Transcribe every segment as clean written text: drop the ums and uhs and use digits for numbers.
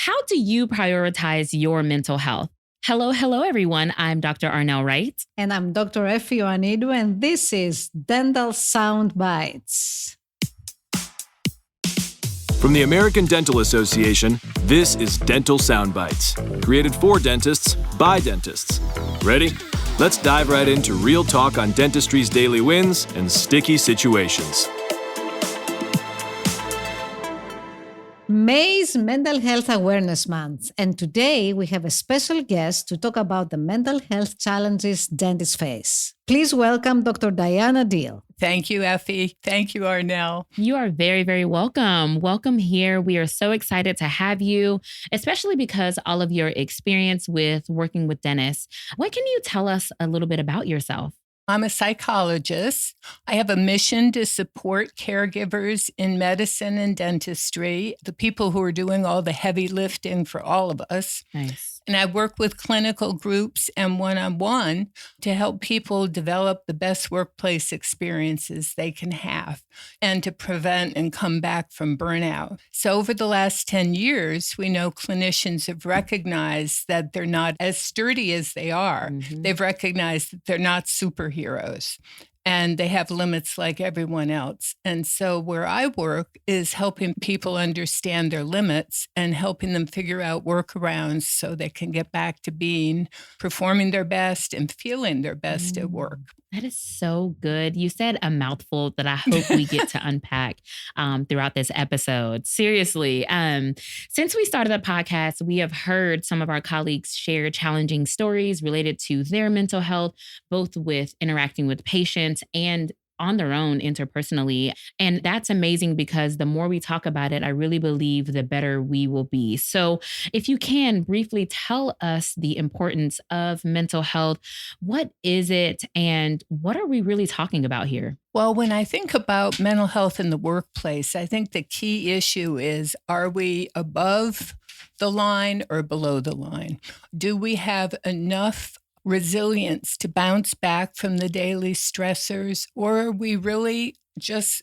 how do you prioritize your mental health? Hello, everyone. I'm Dr. Arnell Wright. And I'm Dr. Effie Ioannidou, and this is Dental Sound Bites. From the American Dental Association, this is Dental Sound Bites, created for dentists by dentists. Ready? Let's dive right into real talk on dentistry's daily wins and sticky situations. May is Mental Health Awareness Month, and today we have a special guest to talk about the mental health challenges dentists face. Please welcome Dr. Diana Dill. Thank you, Effie. Thank you, Arnell. You are very, very welcome. Welcome here. We are so excited to have you, especially because all of your experience with working with dentists. What can you tell us a little bit about yourself? I'm a psychologist. I have a mission to support caregivers in medicine and dentistry, the people who are doing all the heavy lifting for all of us. Nice. And I work with clinical groups and one-on-one to help people develop the best workplace experiences they can have and to prevent and come back from burnout. So over the last 10 years, we know clinicians have recognized that they're not as sturdy as they are. Mm-hmm. They've recognized that they're not superheroes. And they have limits like everyone else. And so where I work is helping people understand their limits and helping them figure out workarounds so they can get back to performing their best and feeling their best at work. That is so good. You said a mouthful that I hope we get to unpack throughout this episode. Seriously, since we started the podcast, we have heard some of our colleagues share challenging stories related to their mental health, both with interacting with patients and on their own interpersonally. And that's amazing because the more we talk about it, I really believe the better we will be. So if you can briefly tell us the importance of mental health, what is it and what are we really talking about here? Well, when I think about mental health in the workplace, I think the key issue is, are we above the line or below the line? Do we have enough resilience to bounce back from the daily stressors, or are we really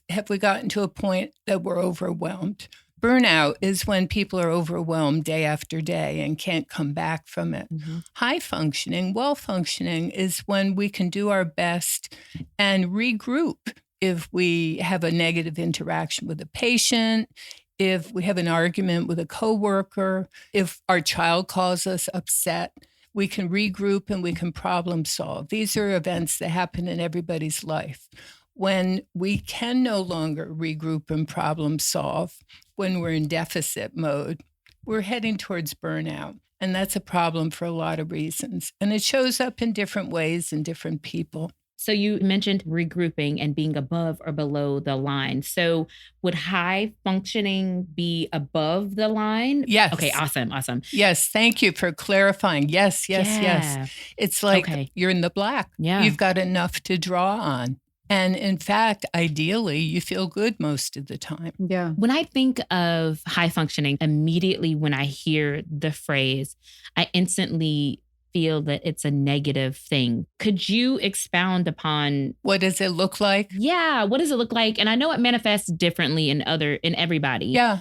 have we gotten to a point that we're overwhelmed? Burnout is when people are overwhelmed day after day and can't come back from it. Mm-hmm. High functioning, well functioning is when we can do our best and regroup if we have a negative interaction with a patient, if we have an argument with a coworker, if our child calls us upset. We can regroup and we can problem solve. These are events that happen in everybody's life. When we can no longer regroup and problem solve, when we're in deficit mode, we're heading towards burnout. And that's a problem for a lot of reasons. And it shows up in different ways in different people. So you mentioned regrouping and being above or below the line. So would high functioning be above the line? Yes. Okay, awesome. Yes, thank you for clarifying. Yes. It's like You're in the black. Yeah. You've got enough to draw on. And in fact, ideally, you feel good most of the time. Yeah. When I think of high functioning, immediately when I hear the phrase, I instantly feel that it's a negative thing. Could you expound upon what does it look like? Yeah, what does it look like? And I know it manifests differently in everybody. Yeah.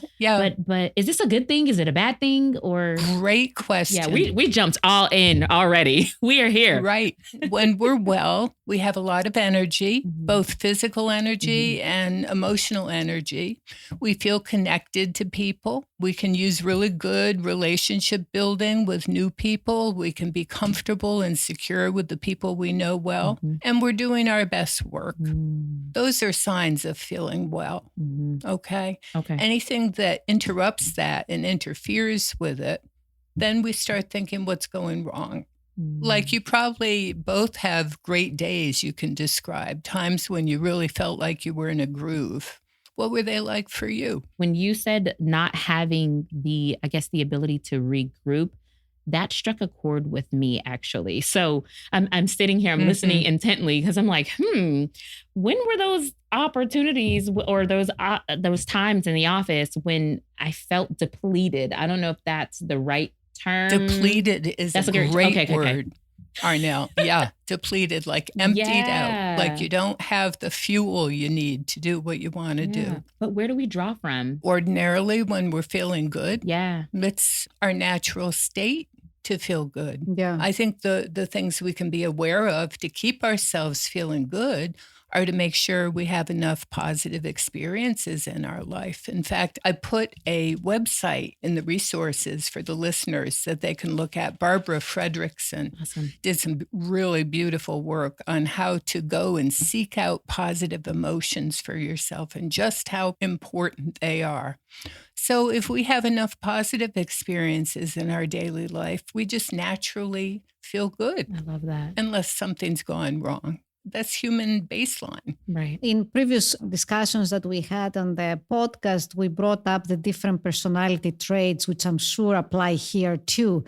But is this a good thing? Is it a bad thing? Or great question. Yeah, we jumped all in already. We are here. Right. When we're well, we have a lot of energy, both physical energy and emotional energy. We feel connected to people. We can use really good relationship building with new people. We can be comfortable and secure with the people we know well. And we're doing our best work. Those are signs of feeling well. Okay? Anything that interrupts that and interferes with it, then we start thinking what's going wrong. Like you probably both have great days you can describe, times when you really felt like you were in a groove. What were they like for you? When you said not having the ability to regroup, that struck a chord with me, actually. So I'm sitting here, I'm listening intently because I'm like, when were those opportunities or those times in the office when I felt depleted? I don't know if that's the right term. Depleted is a great word. Arnell. Yeah. Depleted, like emptied out. Like Yeah. you don't have the fuel you need to do what you want to do. But where do we draw from? Ordinarily, when we're feeling good, Yeah. it's our natural state to feel good. Yeah. I think the things we can be aware of to keep ourselves feeling good are to make sure we have enough positive experiences in our life. In fact, I put a website in the resources for the listeners that they can look at. Barbara Fredrickson Awesome. did some really beautiful work on how to go and seek out positive emotions for yourself and just how important they are. So if we have enough positive experiences in our daily life, we just naturally feel good, I love that. unless something's gone wrong. That's human baseline. Right. In previous discussions that we had on the podcast, we brought up the different personality traits, which I'm sure apply here too,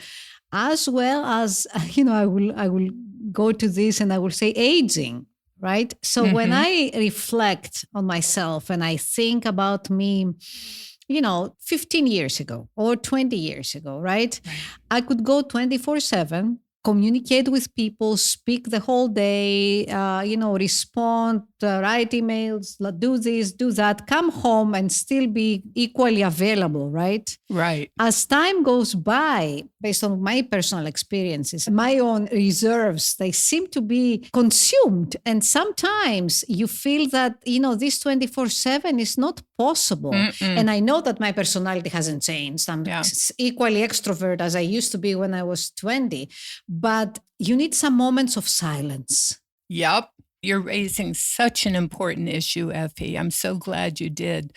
as well as, I will go to this and I will say aging, right? So when I reflect on myself and I think about me, 15 years ago or 20 years ago, right? I could go 24/7, communicate with people, speak the whole day, respond, write emails, do this, do that, come home and still be equally available, right? Right. As time goes by, based on my personal experiences, my own reserves, they seem to be consumed. And sometimes you feel that, this 24/7 is not possible. And I know that my personality hasn't changed. I'm equally extrovert as I used to be when I was 20. But you need some moments of silence. Yep. You're raising such an important issue, Effie. I'm so glad you did.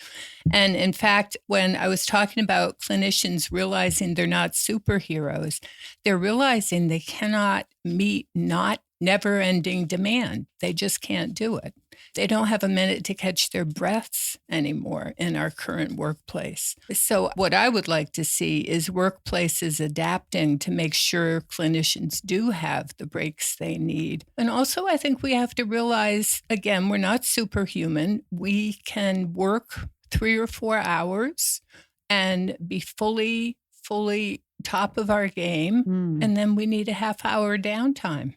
And in fact, when I was talking about clinicians realizing they're not superheroes, they're realizing they cannot meet never-ending demand. They just can't do it. They don't have a minute to catch their breaths anymore in our current workplace. So what I would like to see is workplaces adapting to make sure clinicians do have the breaks they need. And also, I think we have to realize, again, we're not superhuman. We can work 3 or 4 hours and be fully top of our game. And then we need a half-hour downtime.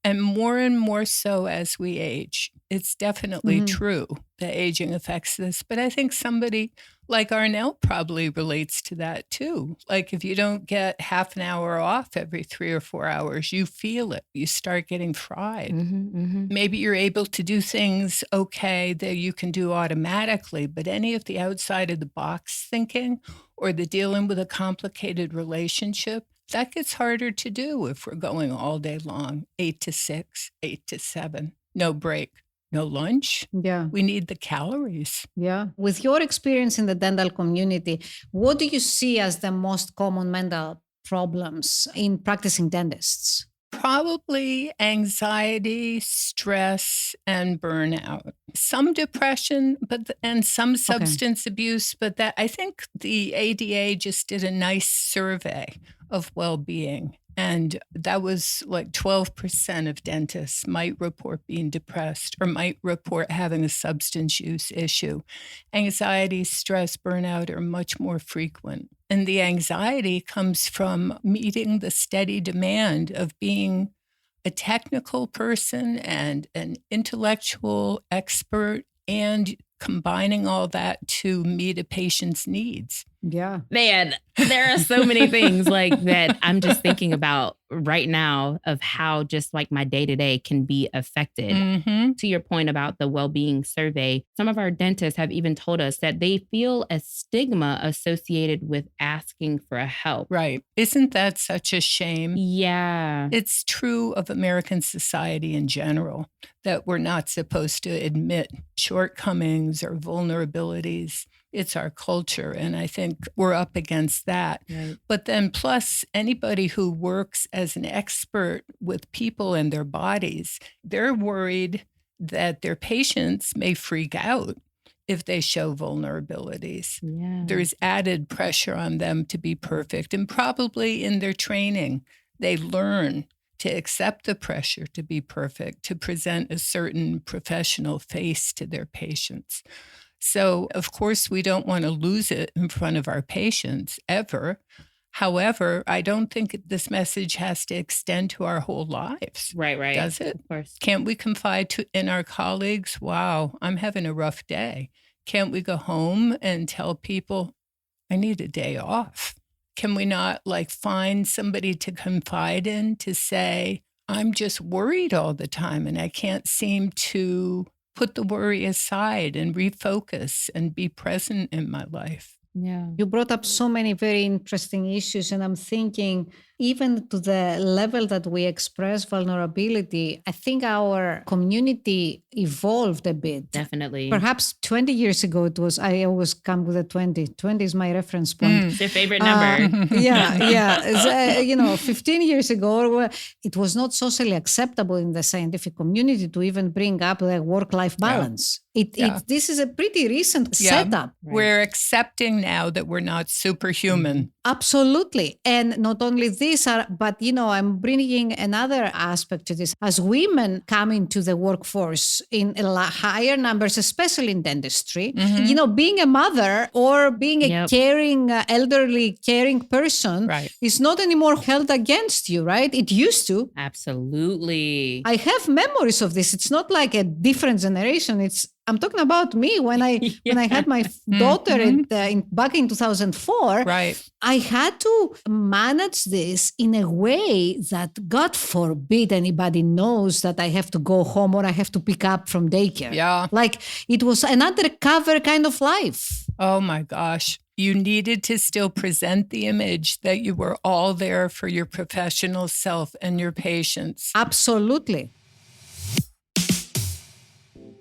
And more so as we age. It's definitely true that aging affects this. But I think somebody like Arnell probably relates to that too. Like if you don't get half an hour off every 3 or 4 hours, you feel it. You start getting fried. Maybe you're able to do things okay that you can do automatically, but any of the outside of the box thinking or the dealing with a complicated relationship, that gets harder to do if we're going all day long, 8 to 6, 8 to 7, no break, no lunch. Yeah. We need the calories. Yeah. With your experience in the dental community, what do you see as the most common mental problems in practicing dentists? Probably anxiety, stress, and burnout. Some depression, and some substance abuse, but that I think the ADA just did a nice survey of well-being. And that was like 12% of dentists might report being depressed or might report having a substance use issue. Anxiety, stress, burnout are much more frequent. And the anxiety comes from meeting the steady demand of being a technical person and an intellectual expert and combining all that to meet a patient's needs. Yeah. Man, there are so many things like that I'm just thinking about right now of how just like my day-to-day can be affected. To your point about the well-being survey, some of our dentists have even told us that they feel a stigma associated with asking for help. Right. Isn't that such a shame? Yeah. It's true of American society in general that we're not supposed to admit shortcomings or vulnerabilities. It's our culture. And I think we're up against that. Right. But then plus anybody who works as an expert with people and their bodies, they're worried that their patients may freak out if they show vulnerabilities. Yeah. There's added pressure on them to be perfect. And probably in their training, they learn to accept the pressure to be perfect, to present a certain professional face to their patients. So, of course, we don't want to lose it in front of our patients ever. However, I don't think this message has to extend to our whole lives. Right. Does it? Of course. Can't we confide in our colleagues? Wow, I'm having a rough day. Can't we go home and tell people, I need a day off? Can we not find somebody to confide in to say, I'm just worried all the time and I can't seem to put the worry aside and refocus and be present in my life? Yeah. You brought up so many very interesting issues, and I'm thinking, even to the level that we express vulnerability, I think our community evolved a bit. Definitely. Perhaps 20 years ago, it was, I always come with a 20. 20 is my reference point. It's your favorite number. Yeah. 15 years ago, it was not socially acceptable in the scientific community to even bring up the work-life balance. This is a pretty recent setup. Right. We're accepting now that we're not superhuman. Absolutely. And not only this, but I'm bringing another aspect to this. As women come into the workforce in higher numbers, especially in dentistry, being a mother or being a caring, elderly caring person is not anymore held against you, right? It used to. Absolutely. I have memories of this. It's not like a different generation. I'm talking about me when I had my daughter back in 2004. Right. I had to manage this in a way that, God forbid, anybody knows that I have to go home or I have to pick up from daycare. Yeah. It was an undercover kind of life. Oh my gosh. You needed to still present the image that you were all there for your professional self and your patients. Absolutely.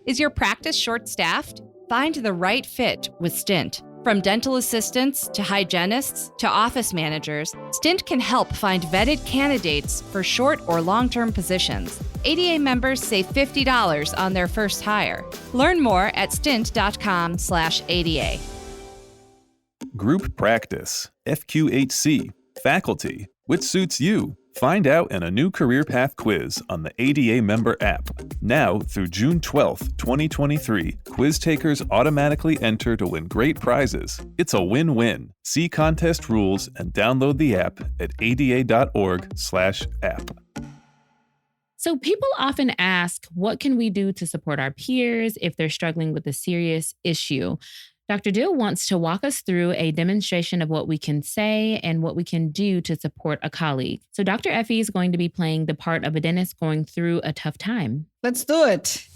Is your practice short-staffed? Find the right fit with Stint. From dental assistants to hygienists to office managers, Stint can help find vetted candidates for short or long-term positions. ADA members save $50 on their first hire. Learn more at stint.com/ADA. Group practice, FQHC, faculty, which suits you? Find out in a new career path quiz on the ADA member app. Now through June 12th, 2023, quiz takers automatically enter to win great prizes. It's a win-win. See contest rules and download the app at ada.org/app. So people often ask, what can we do to support our peers if they're struggling with a serious issue? Dr. Dill wants to walk us through a demonstration of what we can say and what we can do to support a colleague. So Dr. Effie is going to be playing the part of a dentist going through a tough time. Let's do it.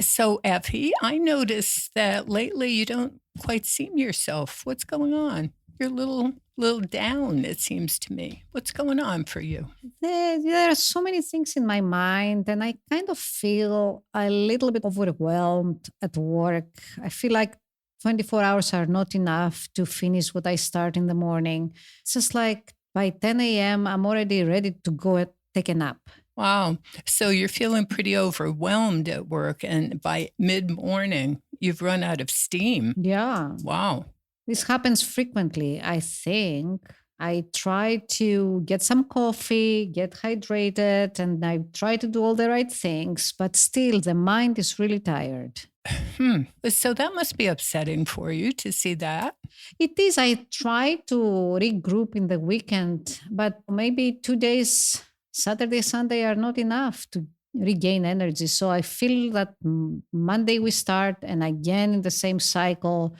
So Effie, I noticed that lately you don't quite seem yourself. What's going on? You're a little down, it seems to me. What's going on for you? There are so many things in my mind, and I kind of feel a little bit overwhelmed at work. I feel like 24 hours are not enough to finish what I start in the morning. It's just like by 10 a.m., I'm already ready to go and take a nap. Wow. So you're feeling pretty overwhelmed at work, and by mid-morning, you've run out of steam. Yeah. Wow. This happens frequently, I think. I try to get some coffee, get hydrated, and I try to do all the right things, but still the mind is really tired. So that must be upsetting for you to see that. It is. I try to regroup in the weekend, but maybe 2 days, Saturday, Sunday, are not enough to regain energy. So I feel that Monday we start, and again in the same cycle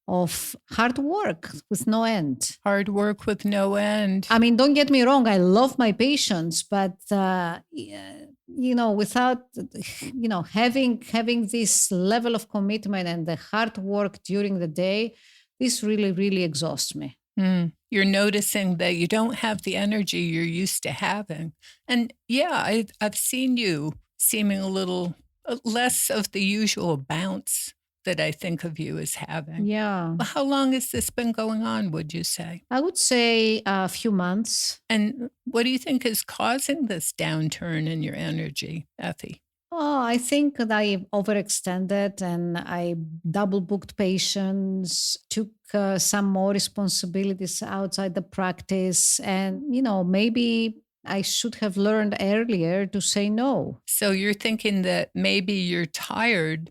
of hard work with no end. Hard work with no end. I mean, don't get me wrong. I love my patients, but without having this level of commitment and the hard work during the day, this really, really exhausts me. You're noticing that you don't have the energy you're used to having. And yeah, I've seen you seeming a little less of the usual bounce that I think of you as having. Yeah. How long has this been going on, would you say? I would say a few months. And what do you think is causing this downturn in your energy, Effie? Oh, I think that I overextended and I double booked patients, took some more responsibilities outside the practice. And, maybe I should have learned earlier to say no. So you're thinking that maybe you're tired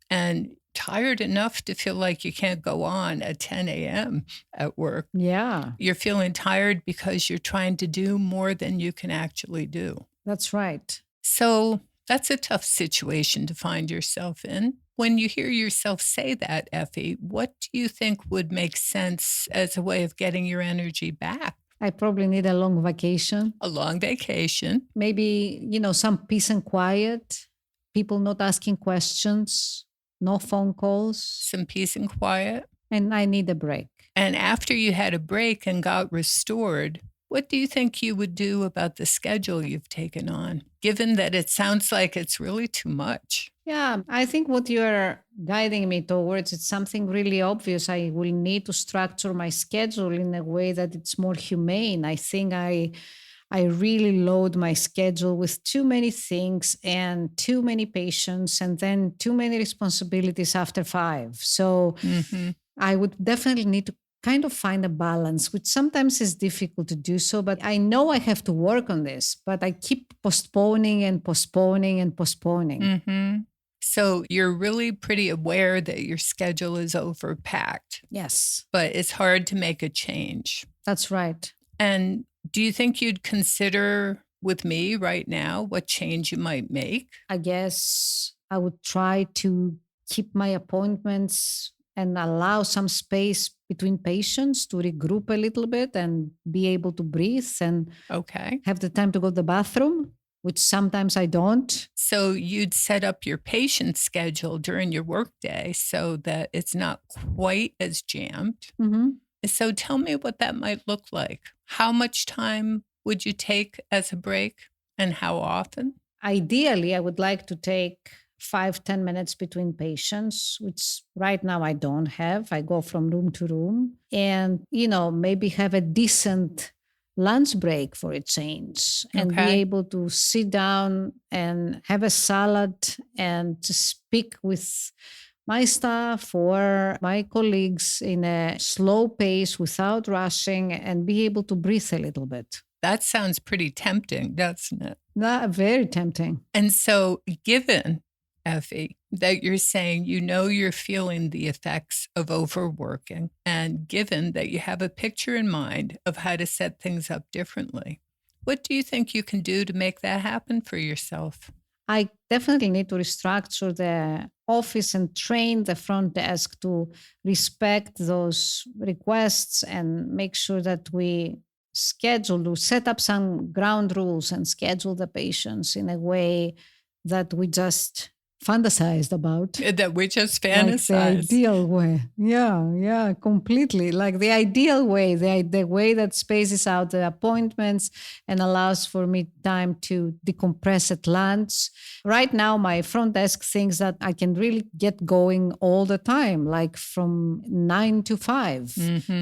and tired enough to feel like you can't go on at 10 a.m. at work. Yeah, You're feeling tired because you're trying to do more than you can actually do. that's right. So that's a tough situation to find yourself in. When you hear yourself say that, Effie, what do you think would make sense as a way of getting your energy back? I probably need a long vacation. A long vacation. Maybe, some peace and quiet, people not asking questions, no phone calls. Some peace and quiet. And I need a break. And after you had a break and got restored, what do you think you would do about the schedule you've taken on, given that it sounds like it's really too much? Yeah, I think what you're guiding me towards is something really obvious. I will need to structure my schedule in a way that it's more humane. I think I really load my schedule with too many things and too many patients and then too many responsibilities after 5. So I would definitely need to kind of find a balance, which sometimes is difficult to do so, but I know I have to work on this, but I keep postponing and postponing and postponing. So you're really pretty aware that your schedule is overpacked, Yes, but it's hard to make a change. that's right. And do you think you'd consider with me right now what change you might make? I guess I would try to keep my appointments and allow some space between patients to regroup a little bit and be able to breathe and Okay. have the time to go to the bathroom, which sometimes I don't. So you'd set up your patient schedule during your workday so that it's not quite as jammed. So tell me what that might look like. How much time would you take as a break and how often? Ideally, I would like to take 5-10 minutes between patients, which right now I don't have. I go from room to room and, maybe have a decent lunch break for a change and be able to sit down and have a salad and to speak with my staff or my colleagues in a slow pace without rushing and be able to breathe a little bit. That sounds pretty tempting, doesn't it? Very tempting. And so given, Effie, that you're saying you're feeling the effects of overworking, and given that you have a picture in mind of how to set things up differently, what do you think you can do to make that happen for yourself? I definitely need to restructure the office and train the front desk to respect those requests and make sure that we set up some ground rules and schedule the patients in a way that we just fantasized about. That we just Like fantasize. the ideal way. Yeah, completely. Like the ideal way, the way that spaces out the appointments and allows for me time to decompress at lunch. Right now, my front desk thinks that I can really get going all the time, like from 9 to 5.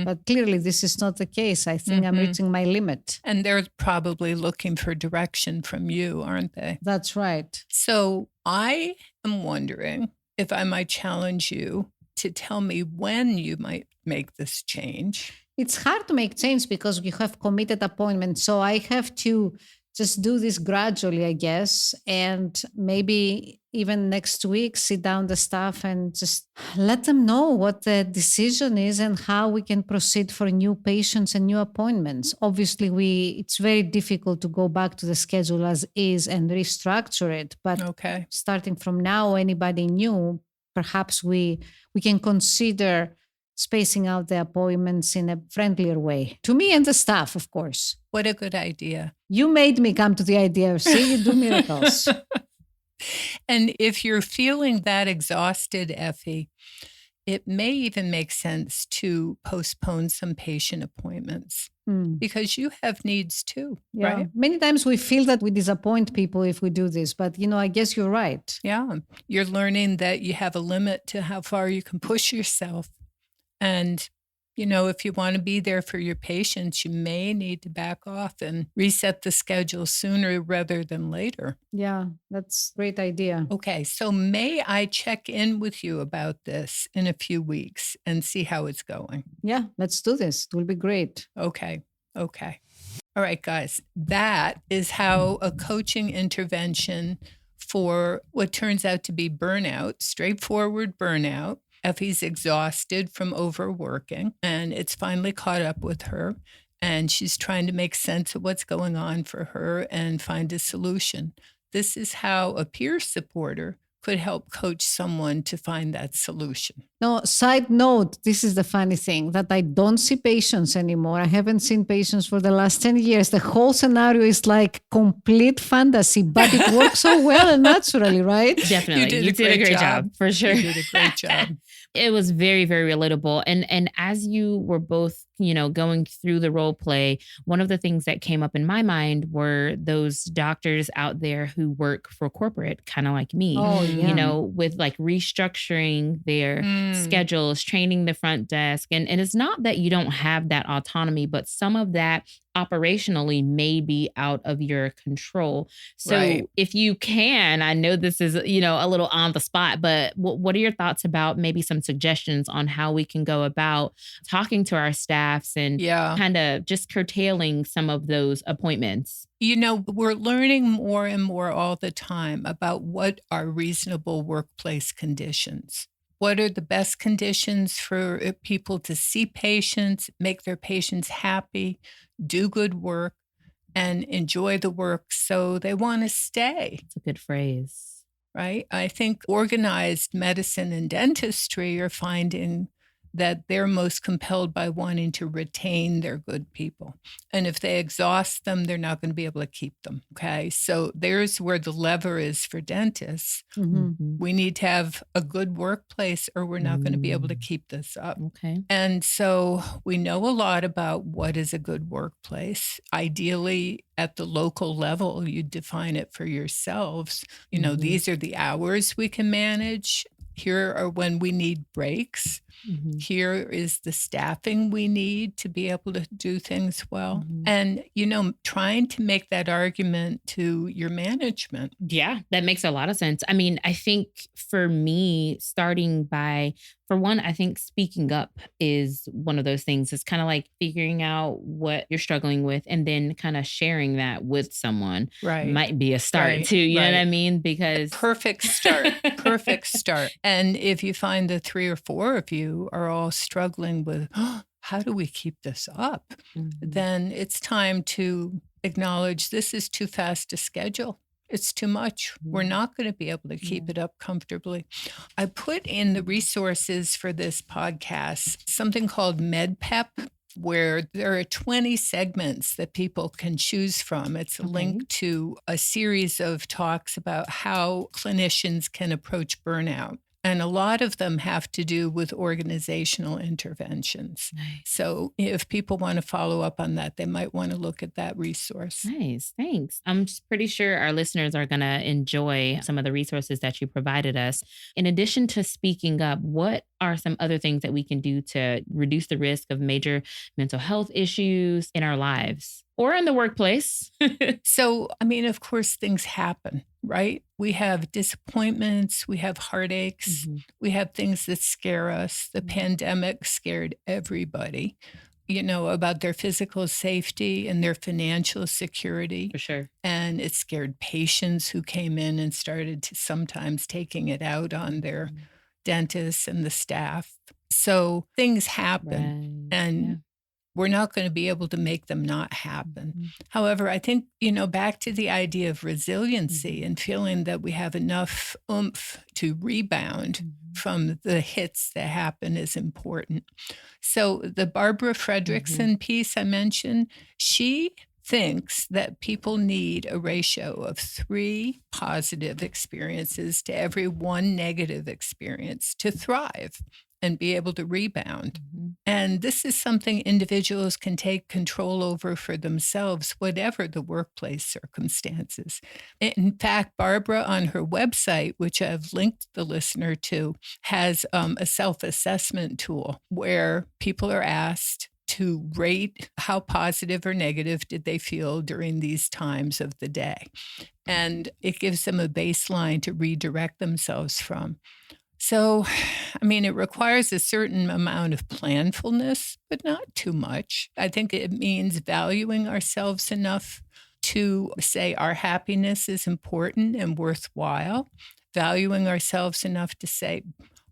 But clearly, this is not the case. I think I'm reaching my limit. And they're probably looking for direction from you, aren't they? That's right. So I am wondering if I might challenge you to tell me when you might make this change. It's hard to make change because you have committed appointments. So I have to just do this gradually, I guess. And maybe even next week, sit down the staff and just let them know what the decision is and how we can proceed for new patients and new appointments. Obviously, it's very difficult to go back to the schedule as is and restructure it. But starting from now, anybody new, perhaps we can consider spacing out the appointments in a friendlier way. To me and the staff, of course. What a good idea. You made me come to the idea. See, you do miracles. And if you're feeling that exhausted, Effie, it may even make sense to postpone some patient appointments because you have needs too, right? Many times we feel that we disappoint people if we do this, but I guess you're right. Yeah. You're learning that you have a limit to how far you can push yourself. And, if you want to be there for your patients, you may need to back off and reset the schedule sooner rather than later. Yeah, that's a great idea. Okay, so may I check in with you about this in a few weeks and see how it's going? Yeah, let's do this. It will be great. Okay. All right, guys, that is how a coaching intervention for what turns out to be burnout, straightforward burnout. Effie's exhausted from overworking, and it's finally caught up with her. And she's trying to make sense of what's going on for her and find a solution. This is how a peer supporter could help coach someone to find that solution. No, side note, this is the funny thing, that I don't see patients anymore. I haven't seen patients for the last 10 years. The whole scenario is like complete fantasy, but it works so well and naturally, right? Definitely. You did a great job. For sure. You did a great job. It was very, very relatable. And as you were both, going through the role play, one of the things that came up in my mind were those doctors out there who work for corporate, kind of like me, Oh, yeah. with like restructuring their schedules, training the front desk. And it's not that you don't have that autonomy, but some of that operationally may be out of your control. So Right. if you can, I know this is, a little on the spot, but what are your thoughts about maybe some suggestions on how we can go about talking to our staffs and kind of just curtailing some of those appointments? We're learning more and more all the time about what are reasonable workplace conditions. What are the best conditions for people to see patients, make their patients happy, do good work, and enjoy the work so they want to stay? It's a good phrase. Right? I think organized medicine and dentistry are finding that they're most compelled by wanting to retain their good people. And if they exhaust them, they're not going to be able to keep them. Okay. So there's where the lever is for dentists. Mhm. We need to have a good workplace or we're not going to be able to keep this up. Okay. And so we know a lot about what is a good workplace. Ideally, at the local level, you define it for yourselves. These are the hours we can manage. Here are when we need breaks. Mm-hmm. Here is the staffing we need to be able to do things well. And, trying to make that argument to your management. Yeah, that makes a lot of sense. I mean, I think for me, starting by, for one, I think speaking up is one of those things. It's kind of like figuring out what you're struggling with and then kind of sharing that with someone. Right. Might be a start too. You know what I mean? Because perfect start. Perfect start. And if you find the 3 or 4 of you are all struggling with, how do we keep this up? Then it's time to acknowledge this is too fast to schedule. It's too much. We're not going to be able to keep it up comfortably. I put in the resources for this podcast something called MedPep, where there are 20 segments that people can choose from. It's linked to a series of talks about how clinicians can approach burnout. And a lot of them have to do with organizational interventions. Nice. So if people want to follow up on that, they might want to look at that resource. Nice. Thanks. I'm just pretty sure our listeners are going to enjoy some of the resources that you provided us. In addition to speaking up, what are some other things that we can do to reduce the risk of major mental health issues in our lives or in the workplace? So, of course, things happen, right? We have disappointments, we have heartaches, we have things that scare us. The pandemic scared everybody, about their physical safety and their financial security. For sure. And it scared patients who came in and started to sometimes taking it out on their dentists and the staff. So things happen and we're not going to be able to make them not happen. However, I think, back to the idea of resiliency and feeling that we have enough oomph to rebound from the hits that happen is important. So the Barbara Fredrickson piece I mentioned, she thinks that people need a ratio of 3 positive experiences to every 1 negative experience to thrive and be able to rebound. And this is something individuals can take control over for themselves, whatever the workplace circumstances. In fact, Barbara on her website, which I've linked the listener to, has a self-assessment tool where people are asked to rate how positive or negative did they feel during these times of the day. And it gives them a baseline to redirect themselves from. So, it requires a certain amount of planfulness, but not too much. I think it means valuing ourselves enough to say our happiness is important and worthwhile, valuing ourselves enough to say,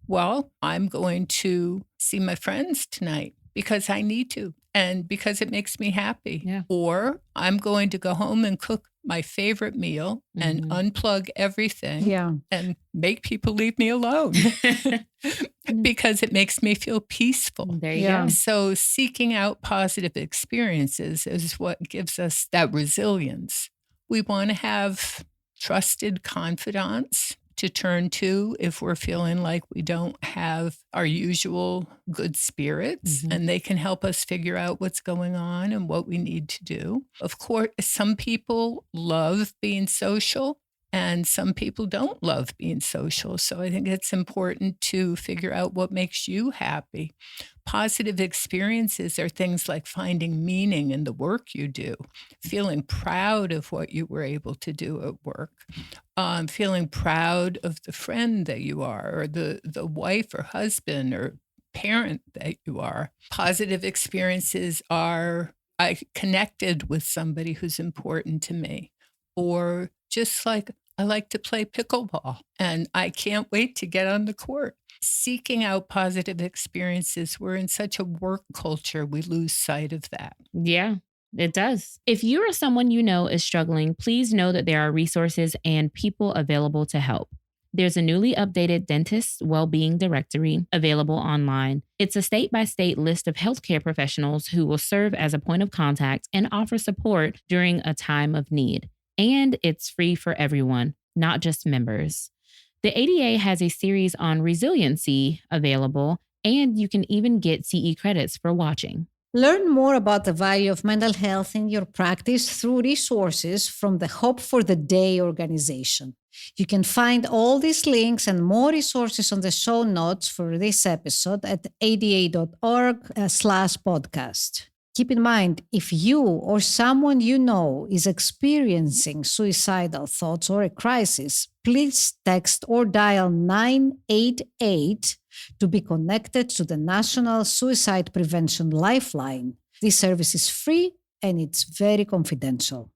well, I'm going to see my friends tonight because I need to and because it makes me happy. Yeah. Or I'm going to go home and cook my favorite meal and unplug everything and make people leave me alone because it makes me feel peaceful. There you go. So seeking out positive experiences is what gives us that resilience. We want to have trusted confidants to turn to if we're feeling like we don't have our usual good spirits, and they can help us figure out what's going on and what we need to do. Of course, some people love being social and some people don't love being social. So I think it's important to figure out what makes you happy. Positive experiences are things like finding meaning in the work you do, feeling proud of what you were able to do at work, feeling proud of the friend that you are, or the wife or husband or parent that you are. Positive experiences are, I connected with somebody who's important to me, or just like I like to play pickleball and I can't wait to get on the court. Seeking out positive experiences. We're in such a work culture, we lose sight of that. Yeah, it does. If you or someone you know is struggling, please know that there are resources and people available to help. There's a newly updated dentist well-being directory available online. It's a state-by-state list of healthcare professionals who will serve as a point of contact and offer support during a time of need. And it's free for everyone, not just members. The ADA has a series on resiliency available, and you can even get CE credits for watching. Learn more about the value of mental health in your practice through resources from the Hope for the Day organization. You can find all these links and more resources on the show notes for this episode at ada.org/podcast. Keep in mind, if you or someone you know is experiencing suicidal thoughts or a crisis, please text or dial 988 to be connected to the National Suicide Prevention Lifeline. This service is free and it's very confidential.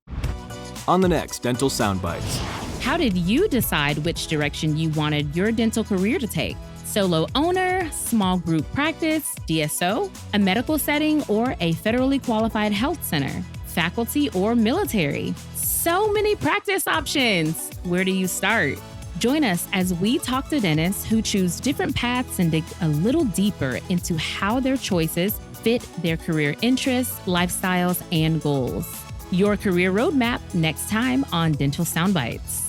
On the next Dental Soundbites. How did you decide which direction you wanted your dental career to take? Solo owner, small group practice, DSO, a medical setting, or a federally qualified health center, faculty or military? So many practice options. Where do you start? Join us as we talk to dentists who choose different paths and dig a little deeper into how their choices fit their career interests, lifestyles, and goals. Your career roadmap next time on Dental Soundbites.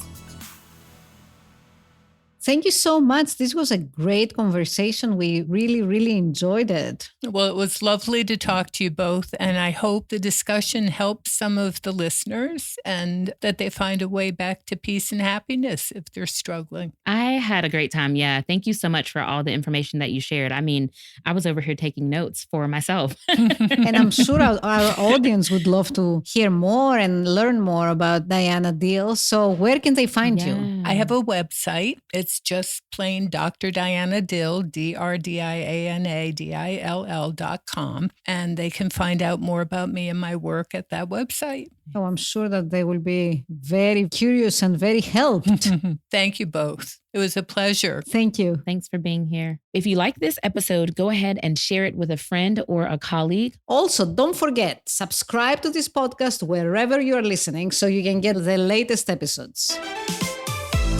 Thank you so much. This was a great conversation. We really, really enjoyed it. Well, it was lovely to talk to you both, and I hope the discussion helps some of the listeners and that they find a way back to peace and happiness if they're struggling. I had a great time. Yeah. Thank you so much for all the information that you shared. I mean, I was over here taking notes for myself. And I'm sure our audience would love to hear more and learn more about Diana Dill. So where can they find you? I have a website. It's just plain Dr. Diana Dill, DrDianadill.com. And they can find out more about me and my work at that website. Oh, I'm sure that they will be very curious and very helped. Thank you both. It was a pleasure. Thank you. Thanks for being here. If you like this episode, go ahead and share it with a friend or a colleague. Also, don't forget, subscribe to this podcast wherever you're listening so you can get the latest episodes.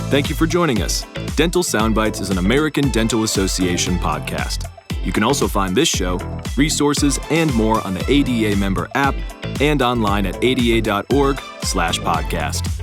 Thank you for joining us. Dental Soundbites is an American Dental Association podcast. You can also find this show, resources, and more on the ADA member app and online at ada.org/podcast.